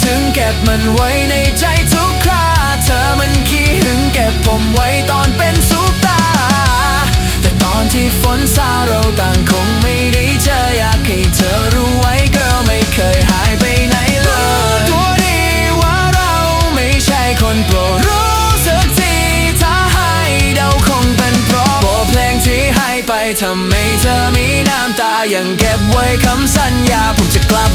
ถึงเก็บมันไว้ในใจทุกคราเธอมันขี้หึงเก็บผมไว้ตอนเป็นซุปตาแต่ตอนที่ฝนซาเราต่างคงไม่ได้เจออยากให้เธอรู้ไว้ girl ไม่เคยหายไปไหนเลยตัวดีว่าเราไม่ใช่คนโปรดรู้สักทีถ้าให้เดาคงเป็นเพราะบทเพลงที่ให้ไปทำให้เธอมีน้ำตายังเก็บไว้คำสัญญาผมจะกลับ